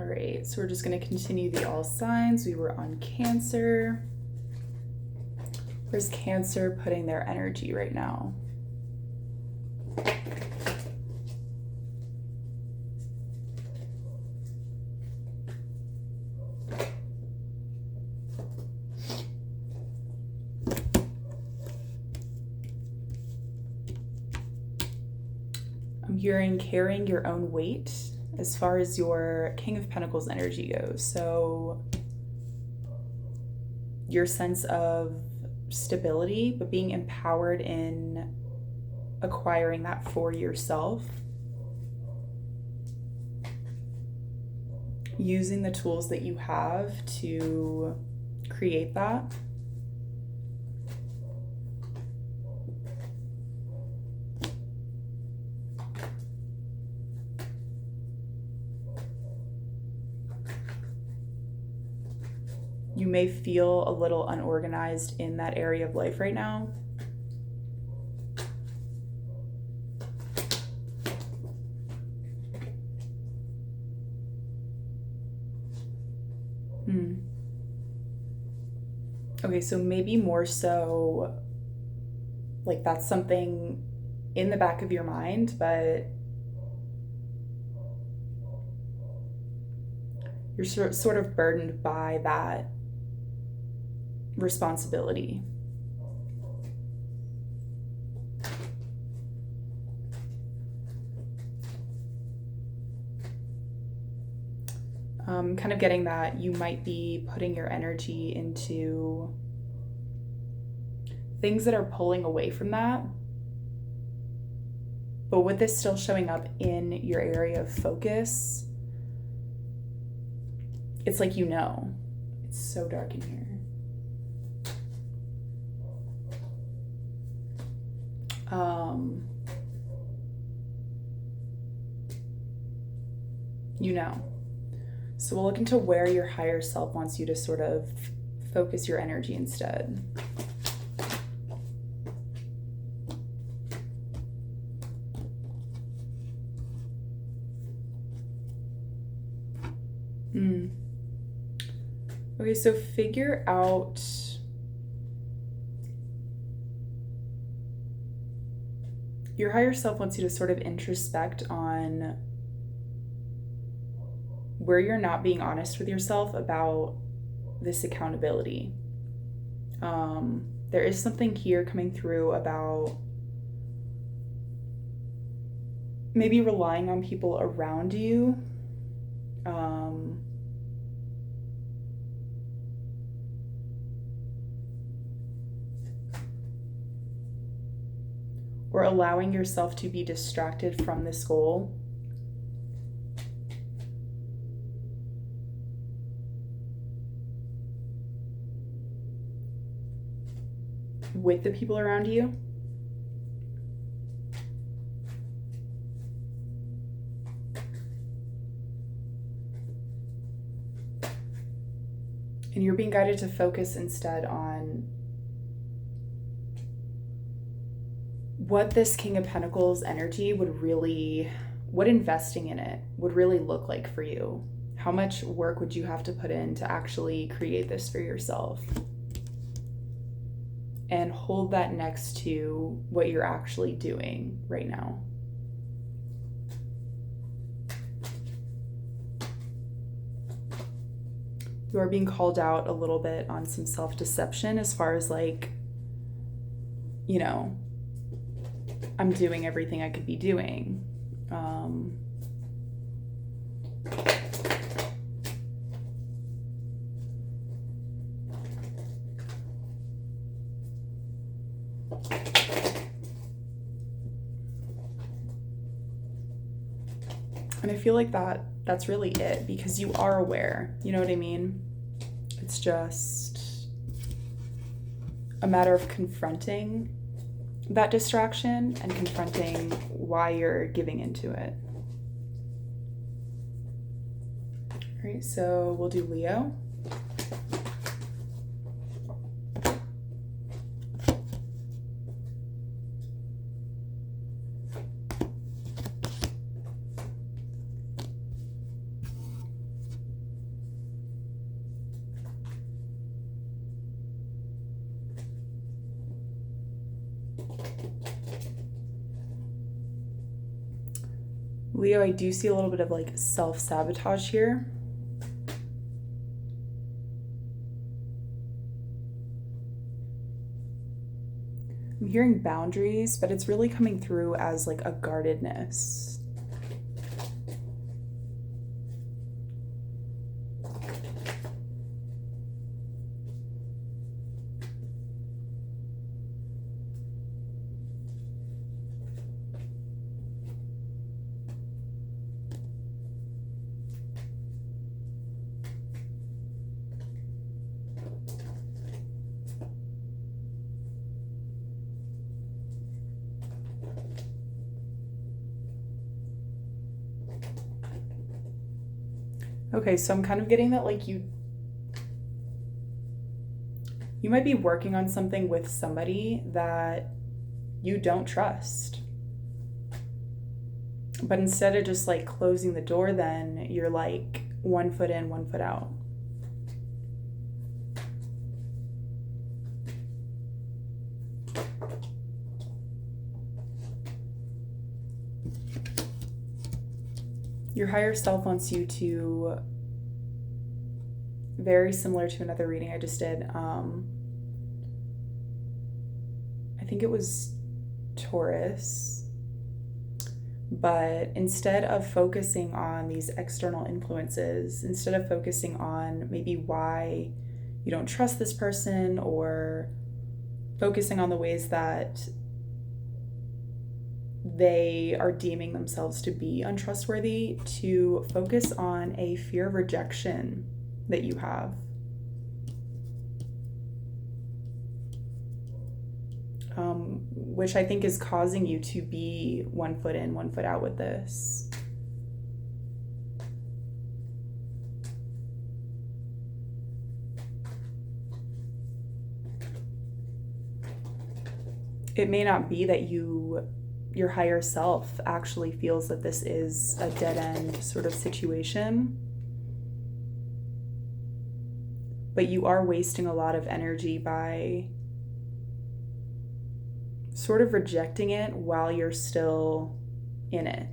All right, so we're just going to continue the all signs. We were on Cancer. Where's Cancer putting their energy right now? I'm hearing carrying your own weight as far as your King of Pentacles energy goes. So your sense of stability, but being empowered in acquiring that for yourself. Using the tools that you have to create that. You may feel a little unorganized in that area of life right now. Okay, so maybe more so, like that's something in the back of your mind, but you're sort of burdened by that responsibility. Kind of getting that you might be putting your energy into things that are pulling away from that. But with this still showing up in your area of focus, it's like you know. It's so dark in here. You know. So we'll look into where your higher self wants you to sort of focus your energy instead. Okay, so figure out your higher self wants you to sort of introspect on where you're not being honest with yourself about this accountability. There is something here coming through about maybe relying on people around you. Or allowing yourself to be distracted from this goal. With the people around you. And you're being guided to focus instead on what this King of Pentacles energy would really, what investing in it would really look like for you. How much work would you have to put in to actually create this for yourself? And hold that next to what you're actually doing right now. You are being called out a little bit on some self-deception as far as like, you know, I'm doing everything I could be doing. And I feel like that's really it, because you are aware, you know what I mean? It's just a matter of confronting that distraction and confronting why you're giving into it. All right, so we'll do Leo. Leo, I do see a little bit of like self-sabotage here. I'm hearing boundaries, but it's really coming through as like a guardedness. Okay, so I'm kind of getting that like you might be working on something with somebody that you don't trust. But instead of just like closing the door, then you're like 1 foot in, 1 foot out. Your higher self wants you to, very similar to another reading I just did, I think it was Taurus, but instead of focusing on these external influences, instead of focusing on maybe why you don't trust this person, or focusing on the ways that they are deeming themselves to be untrustworthy, to focus on a fear of rejection that you have. Which I think is causing you to be 1 foot in, 1 foot out with this. It may not be that your higher self actually feels that this is a dead-end sort of situation, but you are wasting a lot of energy by sort of rejecting it while you're still in it.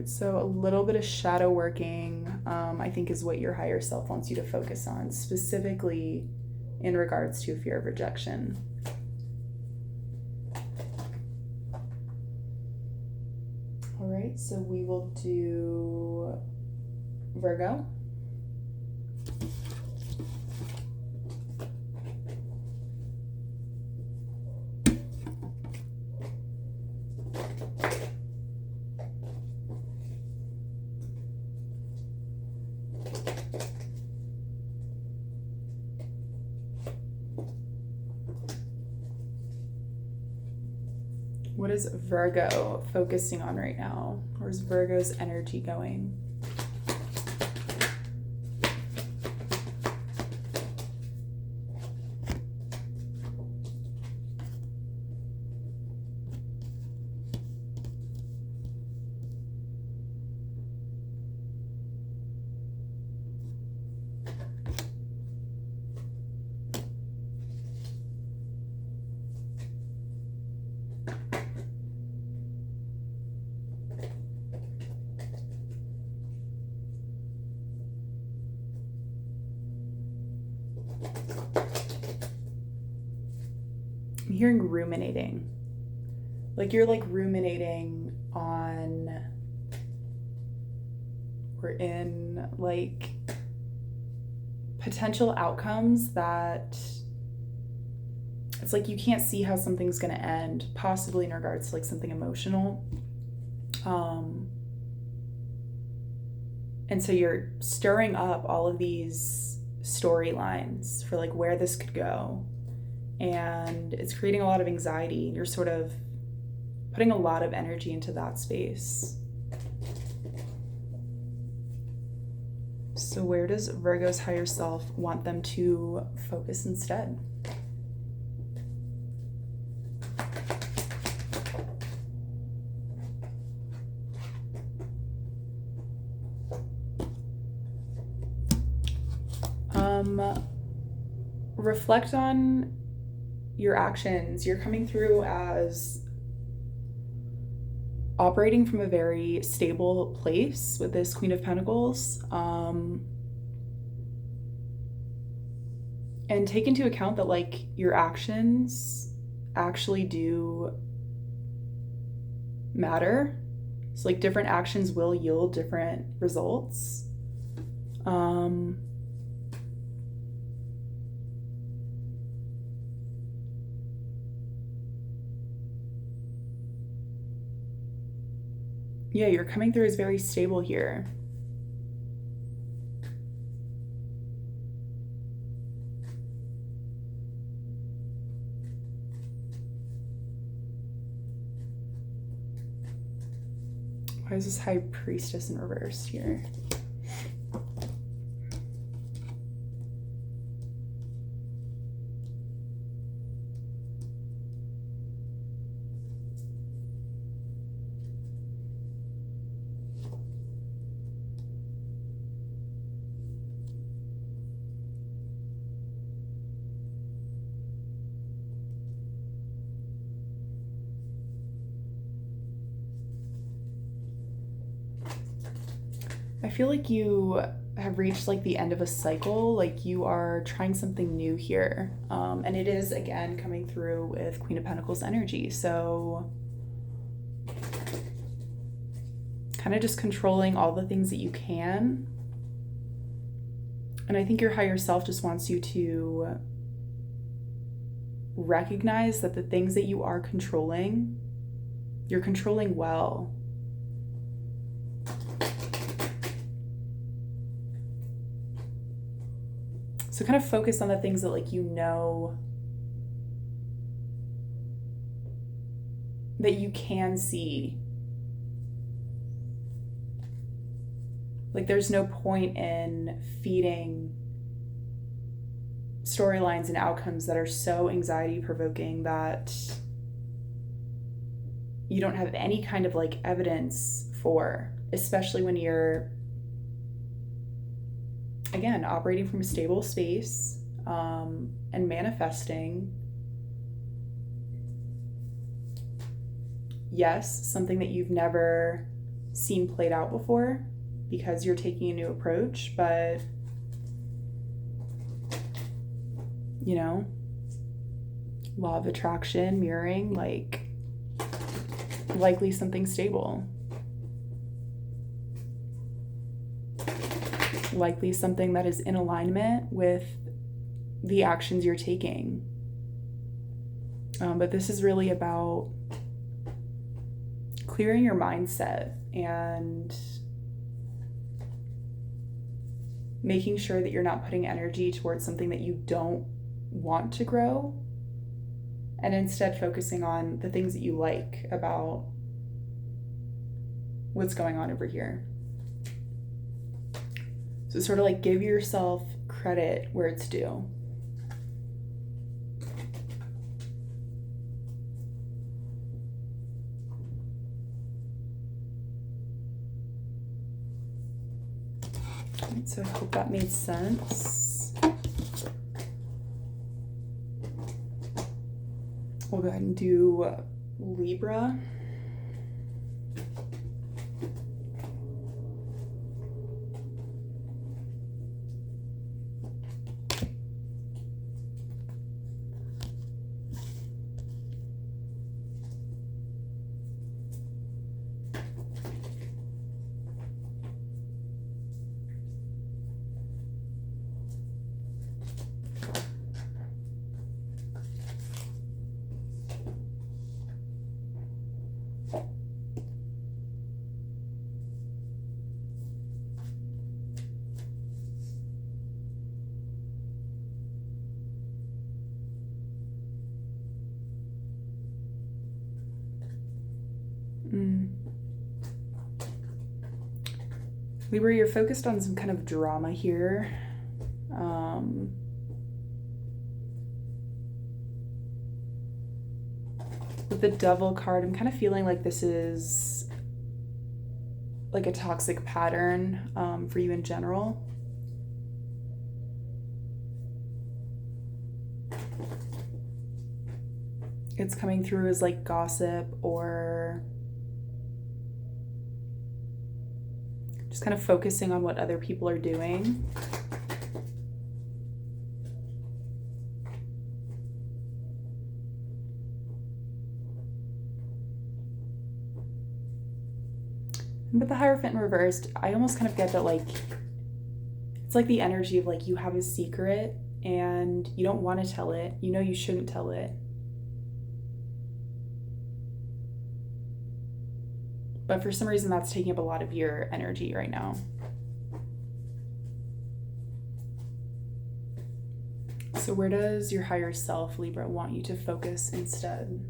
So a little bit of shadow working, I think, is what your higher self wants you to focus on, specifically in regards to fear of rejection. All right, so we will do Virgo. What is Virgo focusing on right now? Where's Virgo's energy going? I'm hearing ruminating. Like you're like ruminating on, or in like potential outcomes that it's like you can't see how something's going to end, possibly in regards to like something emotional. And so you're stirring up all of these storylines for like where this could go. And it's creating a lot of anxiety. You're sort of putting a lot of energy into that space. So where does Virgo's higher self want them to focus instead? reflect on your actions. You're coming through as operating from a very stable place with this Queen of Pentacles. And take into account that like your actions actually do matter. So like different actions will yield different results. Yeah, you're coming through as very stable here. Why is this High Priestess in reverse here? I feel like you have reached like the end of a cycle, like you are trying something new here. And it is again coming through with Queen of Pentacles energy. So kind of just controlling all the things that you can. And I think your higher self just wants you to recognize that the things that you are controlling, you're controlling well. So kind of focus on the things that like you know that you can see. Like there's no point in feeding storylines and outcomes that are so anxiety provoking that you don't have any kind of like evidence for, especially when you're again operating from a stable space and manifesting, yes, something that you've never seen played out before because you're taking a new approach, but you know, law of attraction, mirroring, like likely something stable. Likely something that is in alignment with the actions you're taking. But this is really about clearing your mindset and making sure that you're not putting energy towards something that you don't want to grow, and instead focusing on the things that you like about what's going on over here. So sort of like give yourself credit where it's due. Right, so I hope that made sense. We'll go ahead and do Libra. Libra, you're focused on some kind of drama here. With the Devil card, I'm kind of feeling like this is like a toxic pattern for you in general. it's coming through as like gossip or just kind of focusing on what other people are doing. But the Hierophant reversed, I almost kind of get that like, it's like the energy of like you have a secret and you don't want to tell it. You know you shouldn't tell it. But for some reason that's taking up a lot of your energy right now. So where does your higher self, Libra, want you to focus instead?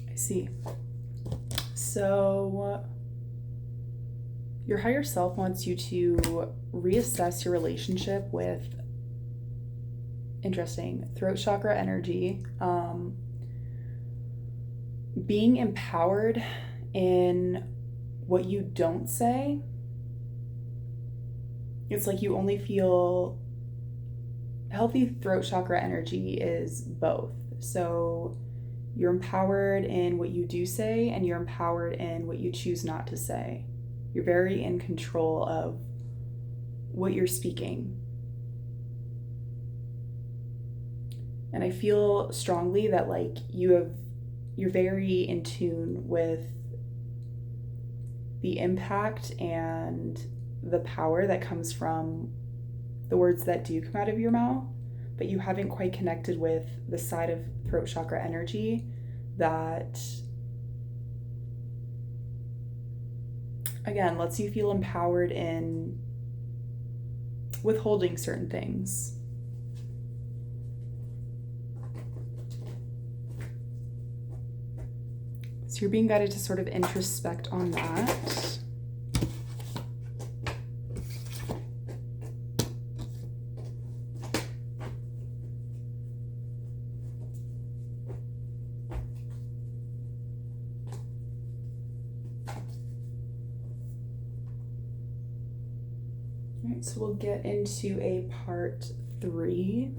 I see. So your higher self wants you to reassess your relationship with, interesting, throat chakra energy, being empowered in what you don't say. It's like you only feel healthy. Throat chakra energy is both. So you're empowered in what you do say and you're empowered in what you choose not to say. You're very in control of what you're speaking. And I feel strongly that like you're very in tune with the impact and the power that comes from the words that do come out of your mouth, but you haven't quite connected with the side of throat chakra energy that, again, lets you feel empowered in withholding certain things. So you're being guided to sort of introspect on that. All right, so we'll get into a part 3.